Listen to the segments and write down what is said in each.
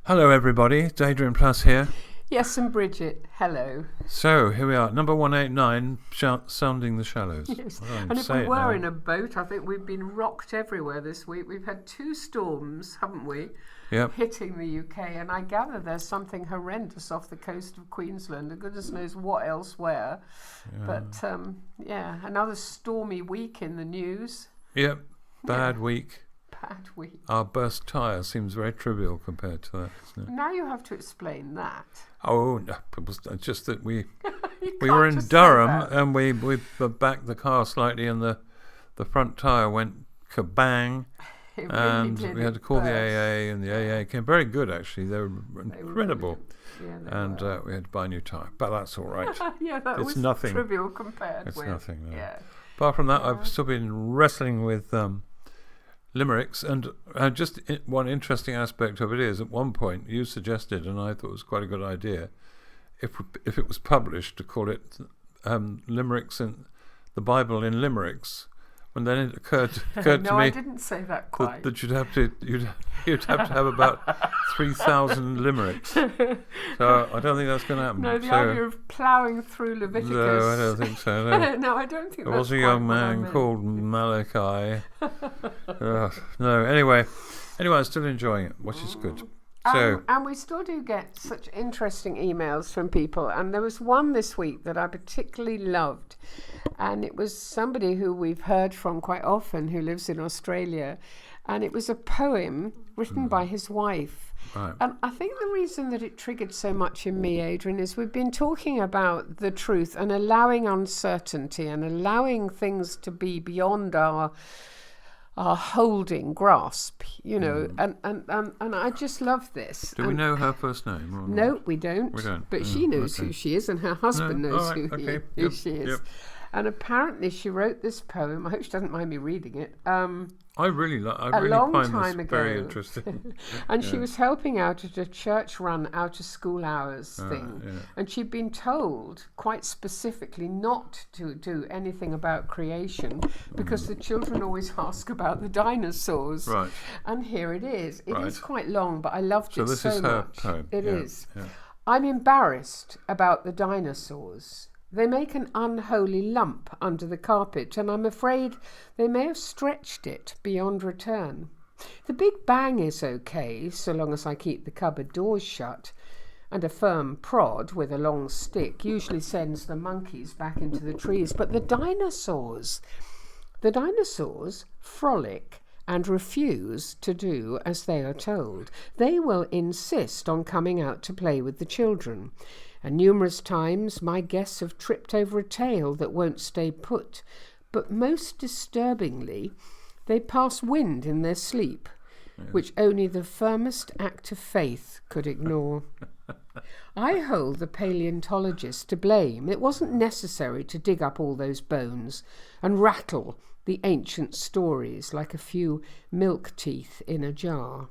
Hello everybody, it's Adrian Plus here. Yes, and Bridget, hello. So, here we are, number 189, Sounding the Shallows. Yes. And if we were in a boat, I think we've been rocked everywhere this week. We've had 2 storms, haven't we? Yep. Hitting the UK, and I gather there's something horrendous off the coast of Queensland, and goodness knows what elsewhere. Yeah. But, another stormy week in the news. Yep, bad week. Bad week. Our burst tyre seems very trivial compared to that, isn't it? Now you have to explain that. Oh, no, it was just that we were in Durham and we backed the car slightly and the front tyre went kabang. It really and did. we had to call the AA, and the AA came very good actually. They were incredible. We had to buy a new tyre, but that's all right. Yeah, that It's was nothing. trivial compared It's with. nothing. No. Yeah. Apart from that, I've still been wrestling with limericks, and one interesting aspect of it is, at one point you suggested, and I thought it was quite a good idea, if it was published, to call it limericks in the Bible in limericks. And then it occurred No, to me I didn't say that quite. that you'd have to have about 3,000 limericks. So I don't think that's going to happen. No, the idea of ploughing through Leviticus. No, I don't think so. No. No, I don't think There that's was a quite young what I man meant. called Malachi. No, anyway, I'm still enjoying it, which is good. So, And we still do get such interesting emails from people. And there was one this week that I particularly loved. And it was somebody who we've heard from quite often who lives in Australia. And it was a poem written by his wife. right. And I think the reason that it triggered so much in me, Adrian, is we've been talking about the truth and allowing uncertainty and allowing things to be beyond our holding grasp, and I just love this. Do we know her first name? Or No, not? we don't. We don't. But she knows okay. who she is, and her husband No, knows all right, who okay, who yep, she is. yep. And apparently she wrote this poem. I hope she doesn't mind me reading it. I really long find time this very ago. interesting. And she was helping out at a church-run out-of-school hours thing. Yeah. And she'd been told quite specifically not to do anything about creation because the children always ask about the dinosaurs. Right. And here it is. It is Right. quite long, but I loved So it this so is her much. poem. It Yeah, is. yeah. I'm embarrassed about the dinosaurs. They make an unholy lump under the carpet, and I'm afraid they may have stretched it beyond return. The Big Bang is okay, so long as I keep the cupboard doors shut, and a firm prod with a long stick usually sends the monkeys back into the trees. But the dinosaurs frolic and refuse to do as they are told. They will insist on coming out to play with the children. And numerous times my guests have tripped over a tail that won't stay put. But most disturbingly, they pass wind in their sleep, which only the firmest act of faith could ignore. I hold the paleontologists to blame. It wasn't necessary to dig up all those bones and rattle the ancient stories like a few milk teeth in a jar.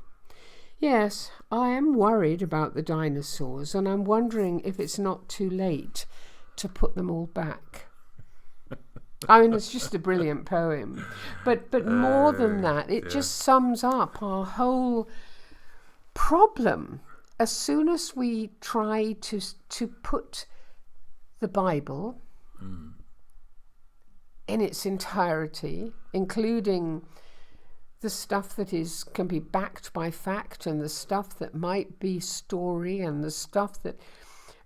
Yes, I am worried about the dinosaurs, and I'm wondering if it's not too late to put them all back. I mean, it's just a brilliant poem. But more than that, it just sums up our whole problem. As soon as we try to put the Bible in its entirety, including the stuff that can be backed by fact and the stuff that might be story and the stuff that,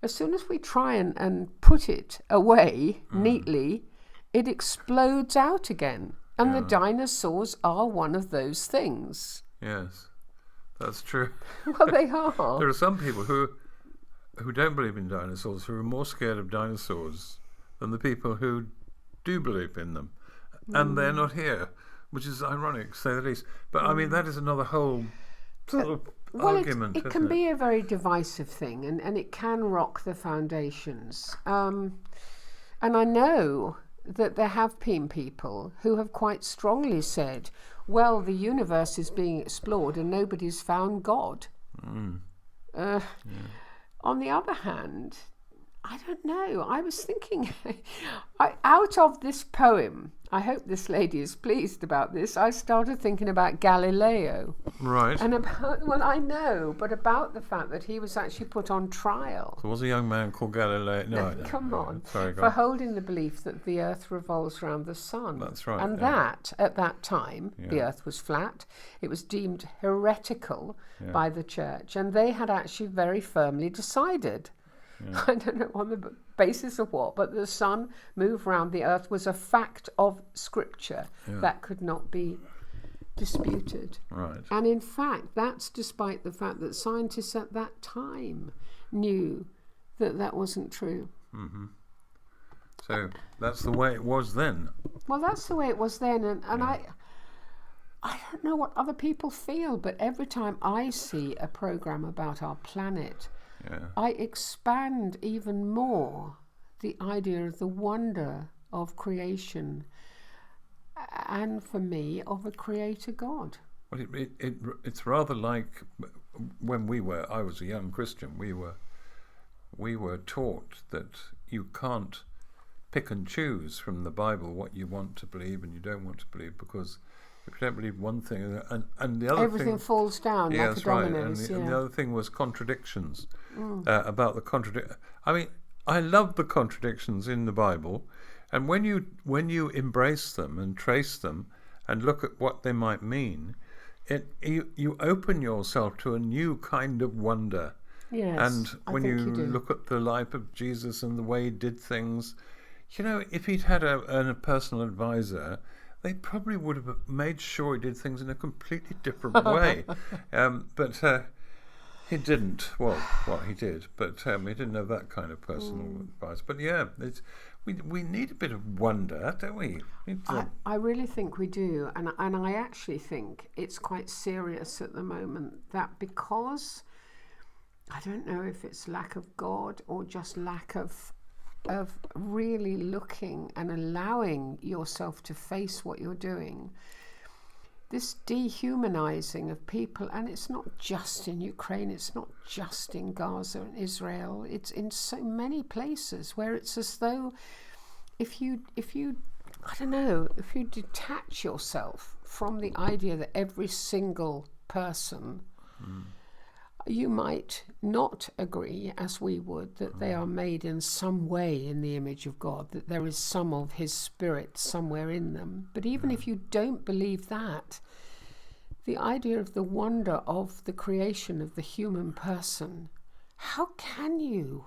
as soon as we try and put it away neatly, it explodes out again. And the dinosaurs are one of those things. Yes, that's true. Well, they are. There are some people who don't believe in dinosaurs, who are more scared of dinosaurs than the people who do believe in them. And they're not here, which is ironic, to say the least. But I mean, that is another whole sort of argument. It can be a very divisive thing, and it can rock the foundations. And I know that there have been people who have quite strongly said, well, the universe is being explored and nobody's found God. On the other hand, I don't know. I was thinking, out of this poem, I hope this lady is pleased about this, I started thinking about Galileo. Right. And about, well, I know, but about the fact that he was actually put on trial. There was a young man called Galileo. No, Come on. Sorry, go for on. holding the belief that the earth revolves around the sun. That's right, And yeah. that, at that time, the Yeah. earth was flat. It was deemed heretical Yeah. by the church. And they had actually very firmly decided, I don't know on the basis of what, but the sun moved round the earth was a fact of scripture that could not be disputed. Right. And in fact, that's despite the fact that scientists at that time knew that that wasn't true. So that's the way it was then. Well, that's the way it was then. And I don't know what other people feel, but every time I see a program about our planet, Yeah. I expand even more the idea of the wonder of creation and, for me, of a creator God. Well, it's rather like when I was a young Christian, we were taught that you can't pick and choose from the Bible what you want to believe and you don't want to believe, because if you don't believe one thing and the other Everything thing, falls down like a that's right. dominoes. And the other thing was contradictions about the contradiction. I mean, I love the contradictions in the Bible, and when you embrace them and trace them and look at what they might mean, you open yourself to a new kind of wonder. Yes, And I when think you do. look at the life of Jesus and the way he did things, if he'd had a personal advisor, they probably would have made sure he did things in a completely different way. But he didn't. Well, he did, but he didn't have that kind of personal advice. But yeah, we need a bit of wonder, don't we? I really think we do, and I actually think it's quite serious at the moment, that because I don't know if it's lack of God or just lack of really looking and allowing yourself to face what you're doing, this dehumanizing of people, and it's not just in Ukraine, it's not just in Gaza and Israel, it's in so many places where it's as though if you I don't know, if you detach yourself from the idea that every single person, you might not agree, as we would, that they are made in some way in the image of God, that there is some of his spirit somewhere in them. But even if you don't believe that, the idea of the wonder of the creation of the human person, how can you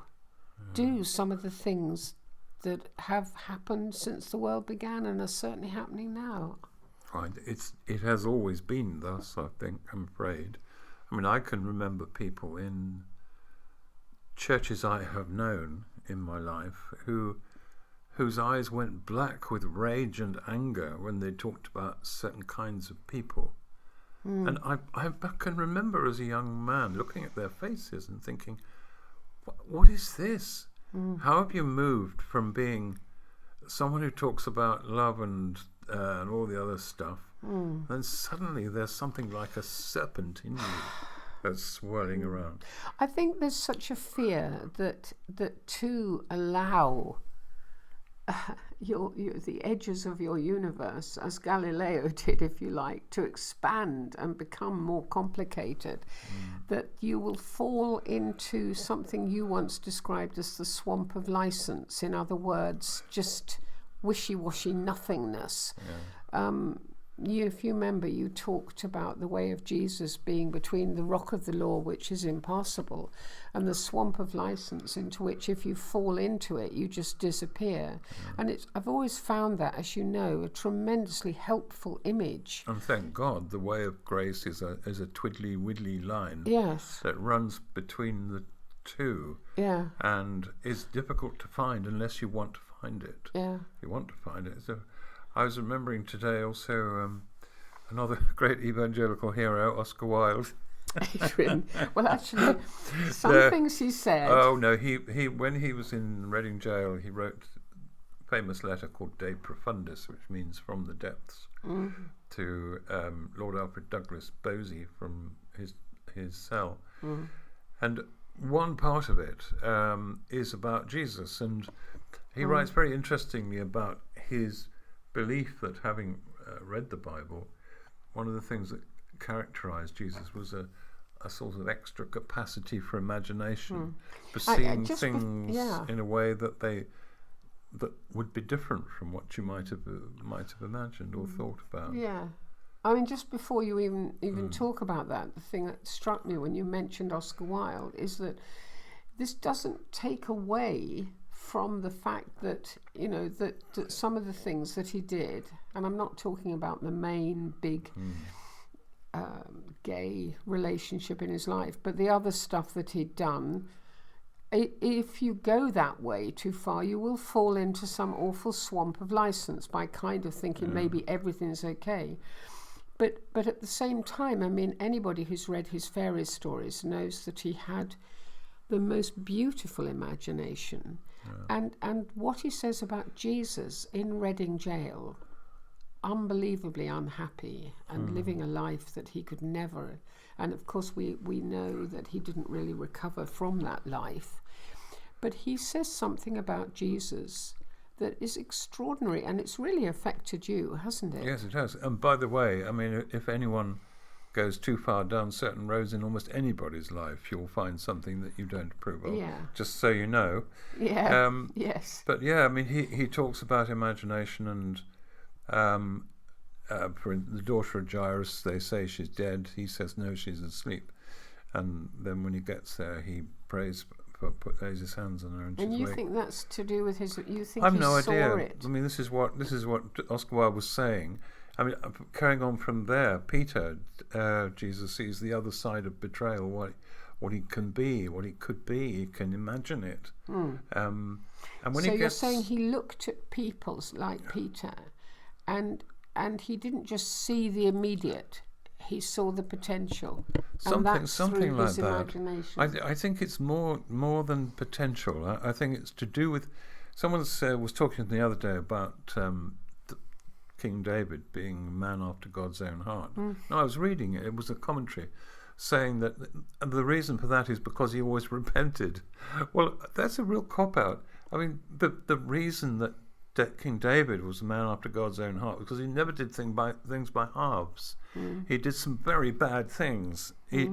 do some of the things that have happened since the world began and are certainly happening now? Right. It has always been thus, I think, I'm afraid. I mean, I can remember people in churches I have known in my life whose eyes went black with rage and anger when they talked about certain kinds of people. And I can remember as a young man looking at their faces and thinking, what is this? How have you moved from being someone who talks about love and all the other stuff, then suddenly there's something like a serpent in you that's swirling around? I think there's such a fear that to allow the edges of your universe, as Galileo did, if you like, to expand and become more complicated, that you will fall into something you once described as the swamp of license. In other words, just wishy-washy nothingness. If you remember, you talked about the way of Jesus being between the rock of the law, which is impassable, and the swamp of license, into which if you fall into it, you just disappear. And I've always found that, as you know, a tremendously helpful image. And thank God, the way of grace is a twiddly-widdly line Yes. that runs between the two, Yeah. and is difficult to find unless you want to find it. Yeah. If you want to find it. So I was remembering today also another great evangelical hero, Oscar Wilde. Adrian. Well, actually, some things he said. Oh no, he when he was in Reading Jail, he wrote a famous letter called De Profundis, which means from the depths, to Lord Alfred Douglas Bosie from his cell. And one part of it is about Jesus, and he writes very interestingly about his belief that, having read the Bible, one of the things that characterized Jesus was a sort of extra capacity for imagination, for seeing things in a way that would be different from what you might have imagined or thought about. Yeah. I mean, just before you even talk about that, the thing that struck me when you mentioned Oscar Wilde is that this doesn't take away from the fact that, you know, that some of the things that he did, and I'm not talking about the main big gay relationship in his life, but the other stuff that he'd done, if you go that way too far, you will fall into some awful swamp of license by kind of thinking maybe everything's okay. But at the same time, I mean, anybody who's read his fairy stories knows that he had the most beautiful imagination. And what he says about Jesus in Reading Jail, unbelievably unhappy and living a life that he could never, and of course we know that he didn't really recover from that life, but he says something about Jesus that is extraordinary, and it's really affected you, hasn't it? Yes, it has. And by the way, I mean, if anyone goes too far down certain roads in almost anybody's life, you'll find something that you don't approve of. Yeah. Just so you know. Yeah. Yes. But yeah, I mean, he talks about imagination, and for the daughter of Jairus, they say she's dead. He says no, she's asleep. And then when he gets there, he lays his hands on her, and she's awake. And you think that's to do with his? You think I've he no saw idea. it? I mean, this is what Oscar Wilde was saying. I mean, carrying on from there, Peter, Jesus sees the other side of betrayal, what he can be, what he could be. He can imagine it. And when you're saying he looked at people like Peter, and he didn't just see the immediate. He saw the potential. Something like that. Imagination. I think it's more than potential. I think it's to do with. Someone was talking to me the other day about King David being a man after God's own heart. No, I was reading it. It was a commentary saying that the reason for that is because he always repented. Well, that's a real cop-out. I mean, the reason that King David was a man after God's own heart because he never did things by halves. He did some very bad things. He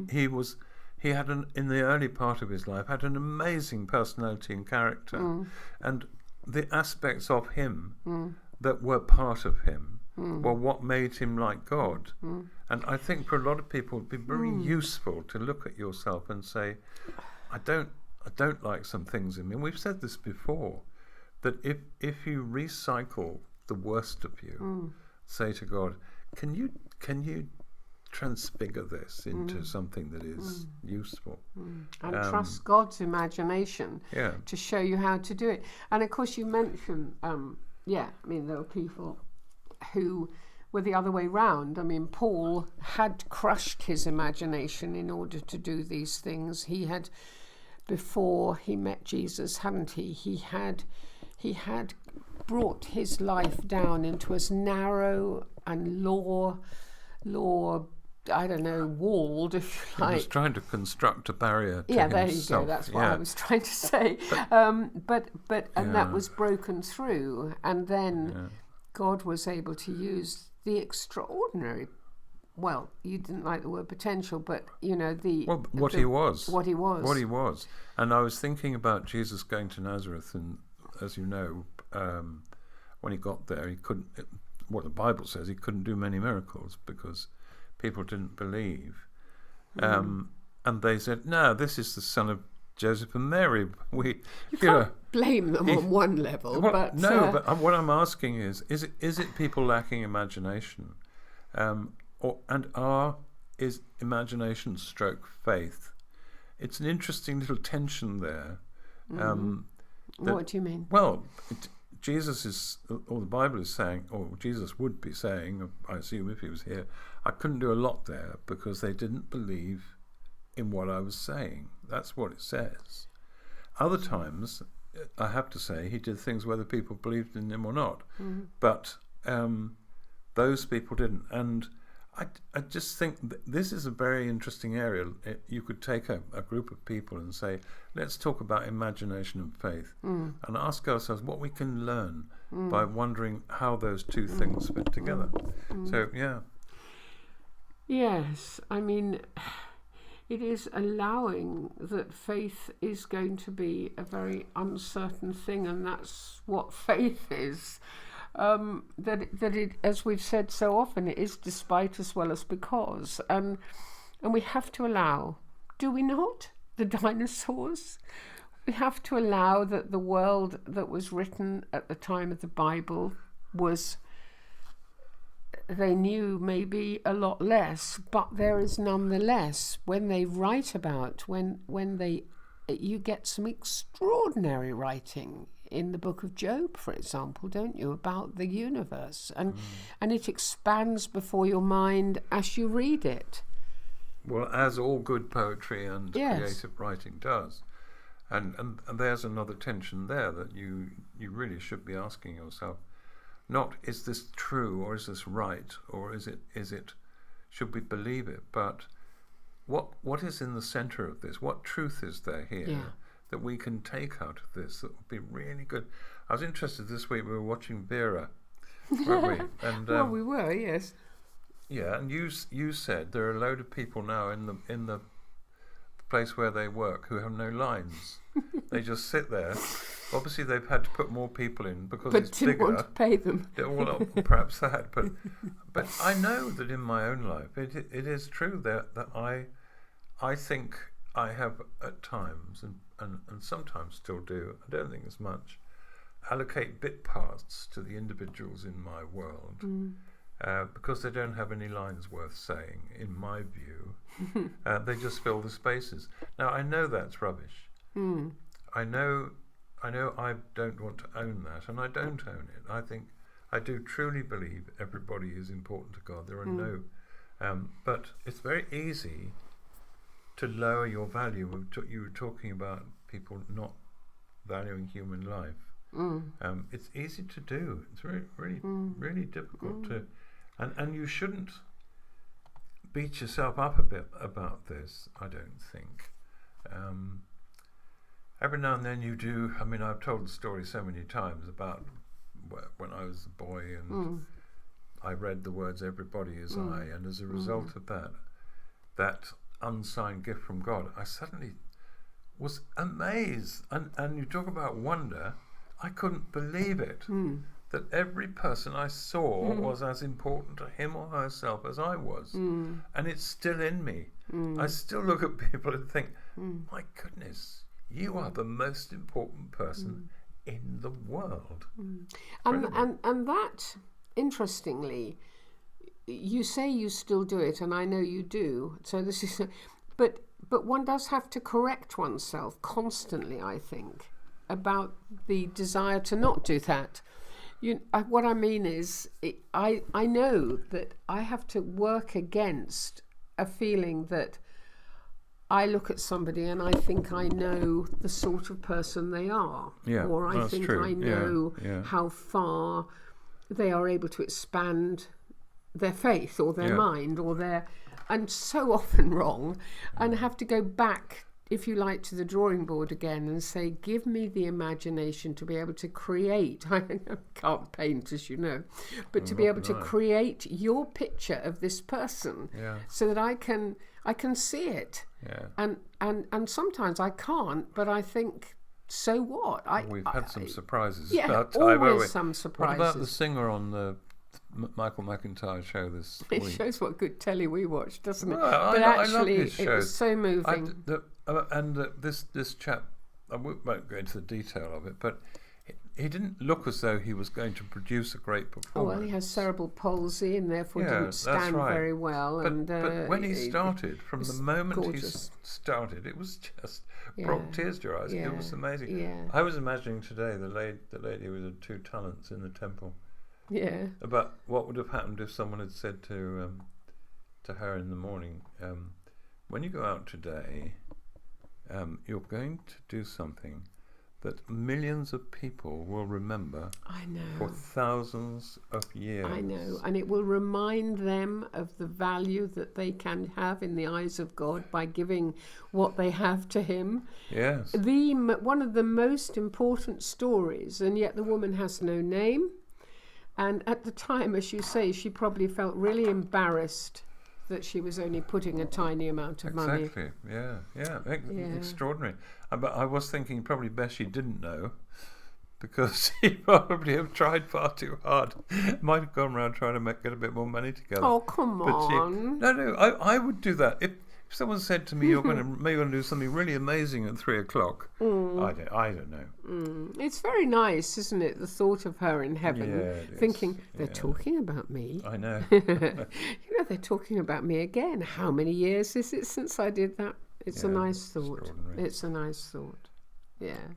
had in the early part of his life had an amazing personality and character, and the aspects of him that were part of him were what made him like God. And I think for a lot of people it'd be very useful to look at yourself and say, I don't like some things in me. And we've said this before, that if you recycle the worst of you, say to God, can you transfigure this into something that is useful? And trust God's imagination to show you how to do it. And of course you mentioned, I mean, there were people who were the other way round. I mean, Paul had crushed his imagination in order to do these things. He had, before he met Jesus, hadn't he? He had brought his life down into as narrow and law, I don't know, walled, if you like. He was trying to construct a barrier to there himself. You go, that's what I was trying to say. But that was broken through, and then God was able to use the extraordinary, well, you didn't like the word potential, but, you know, what he was. What he was. And I was thinking about Jesus going to Nazareth, and as you know, when he got there, he couldn't. What the Bible says, he couldn't do many miracles because people didn't believe, and they said, "No, this is the son of Joseph and Mary." You can't blame them on one level, but what I'm asking is it people lacking imagination, is imagination stroke faith? It's an interesting little tension there. What do you mean? Well, Jesus is, or the Bible is saying, or Jesus would be saying, I assume if he was here, I couldn't do a lot there because they didn't believe in what I was saying. That's what it says. Other times, I have to say, he did things whether people believed in him or not. But those people didn't. And I just think this is a very interesting area. You could take a group of people and say, let's talk about imagination and faith, and ask ourselves what we can learn by wondering how those two things fit together. So, yeah. Yes, I mean, it is allowing that faith is going to be a very uncertain thing, and that's what faith is. That it, as we've said so often, it is despite as well as because, and we have to allow, do we not, the dinosaurs? We have to allow that the world that was written at the time of the Bible was, they knew maybe a lot less, but there is nonetheless, when they write about, you get some extraordinary writing in the book of Job, for example, don't you, about the universe, and it expands before your mind as you read it. Well, as all good poetry and creative writing does. And there's another tension there that you really should be asking yourself, not is this true or is this right or is it should we believe it, but what is in the center of this? What truth is there here that we can take out of this that would be really good? I was interested this week, we were watching Vera, weren't we? And, well, we were, yes. Yeah, and you said there are a load of people now in the place where they work who have no lines. They just sit there. Obviously, they've had to put more people in because it's bigger. But didn't want to pay them. Well, perhaps that, but I know that in my own life, it is true that I think I have at times and sometimes still do. I don't think as much. Allocate bit parts to the individuals in my world. Because they don't have any lines worth saying, in my view. They just fill the spaces. Now, I know that's rubbish. I know I don't want to own that, and I don't own it. I think I do truly believe everybody is important to God. There are no... but it's very easy to lower your value. You were talking about people not valuing human life. It's easy to do. It's really difficult to... And you shouldn't beat yourself up a bit about this, I don't think. Every now and then you do. I mean, I've told the story so many times about when I was a boy and I read the words "everybody is I," and as a result of that unsigned gift from God, I suddenly was amazed. And you talk about wonder, I couldn't believe it. That every person I saw was as important to him or herself as I was. And it's still in me. I still look at people and think, my goodness, you are the most important person in the world. And that, interestingly, you say you still do it, and I know you do. So this is, but one does have to correct oneself constantly, I think, about the desire to not do that. What I mean is, I know that I have to work against a feeling that I look at somebody and I think I know the sort of person they are, or I think true. I know how far they are able to expand their faith or their mind or their, and so often wrong, and have to go back, if you like, to the drawing board again and say, give me the imagination to be able to create. I can't paint, as you know, but to be able to create your picture of this person so that I can see it. And sometimes I can't, but I think, so what? We've had some surprises. Always some surprises. What about the singer on the Michael McIntyre show this week? It shows what good telly we watch, doesn't it? Well, but I actually, love his shows. It was so moving. This chap, I won't go into the detail of it, but he didn't look as though he was going to produce a great performance. Well, he has cerebral palsy and therefore didn't stand very well. But when he started, from the moment he started, it was just brought tears to your eyes. It was amazing. I was imagining today the lady with the two talents in the temple. About what would have happened if someone had said to her in the morning, when you go out today, you're going to do something that millions of people will remember I know. for thousands of years. I know, and it will remind them of the value that they can have in the eyes of God by giving what they have to Him. Yes. One of the most important stories, and yet the woman has no name. And at the time, as you say, she probably felt really embarrassed that she was only putting a tiny amount of money. Exactly. Yeah. Extraordinary. But I was thinking probably best she didn't know, because she probably have tried far too hard. Might have gone around trying to get a bit more money together. Oh, come on. I would do that. If someone said to me, you're going to do something really amazing at 3:00, I don't know. It's very nice, isn't it? The thought of her in heaven, thinking, they're talking about me. I know. They're talking about me again. How many years is it since I did that? It's a nice thought. It's a nice thought. Yeah.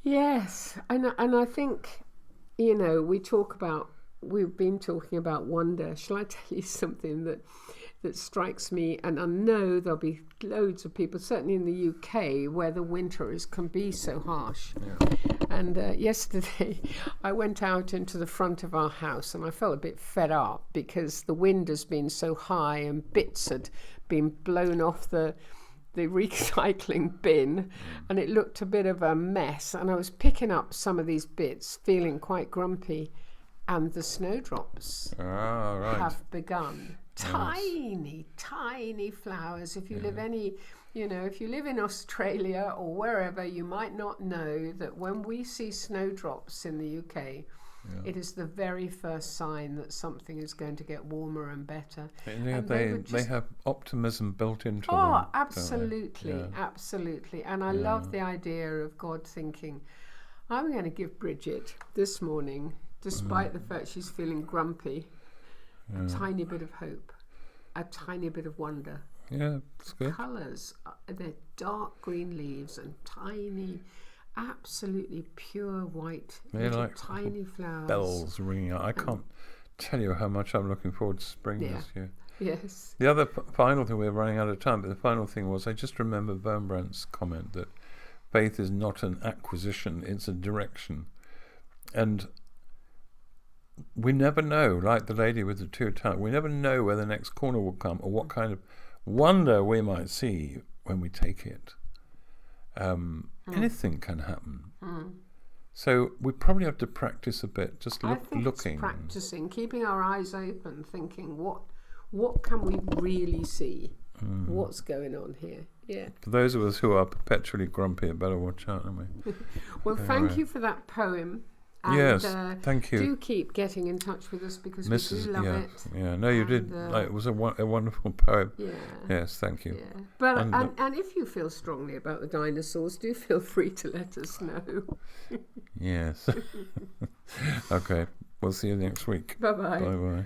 Yes. And I think, we've been talking about wonder. Shall I tell you something that strikes me? And I know there'll be loads of people, certainly in the UK, where the winter can be so harsh. Yeah. And yesterday I went out into the front of our house and I felt a bit fed up because the wind has been so high and bits had been blown off the recycling bin, and it looked a bit of a mess, and I was picking up some of these bits feeling quite grumpy, and the snowdrops have begun. Tiny flowers. If you live if you live in Australia or wherever, you might not know that when we see snowdrops in the UK, it is the very first sign that something is going to get warmer and better. And they have optimism built into them. Oh, absolutely, absolutely. And I love the idea of God thinking, I'm going to give Bridget this morning, despite the fact she's feeling grumpy, a tiny bit of hope, a tiny bit of wonder. Yeah, that's good. Colours, they're dark green leaves and tiny, absolutely pure white, like tiny flowers. Bells ringing out. I can't tell you how much I'm looking forward to spring this year. Yes. The other final thing, we're running out of time, but the final thing was, I just remember Wurmbrand's comment that faith is not an acquisition, it's a direction. And we never know, like the lady with the 2 talents, we never know where the next corner will come or what kind of wonder we might see when we take it. Anything can happen. So we probably have to practice a bit, just looking. It's practicing, keeping our eyes open, thinking, what can we really see? What's going on here? Yeah. For those of us who are perpetually grumpy, it better watch out, don't we? Well, thank you for that poem. And, yes, thank you. Do keep getting in touch with us because we do love it. Yeah, no, you did. It was a wonderful poem. Yeah. Yes, thank you. Yeah. But and if you feel strongly about the dinosaurs, do feel free to let us know. Yes. Okay, we'll see you next week. Bye-bye. Bye-bye.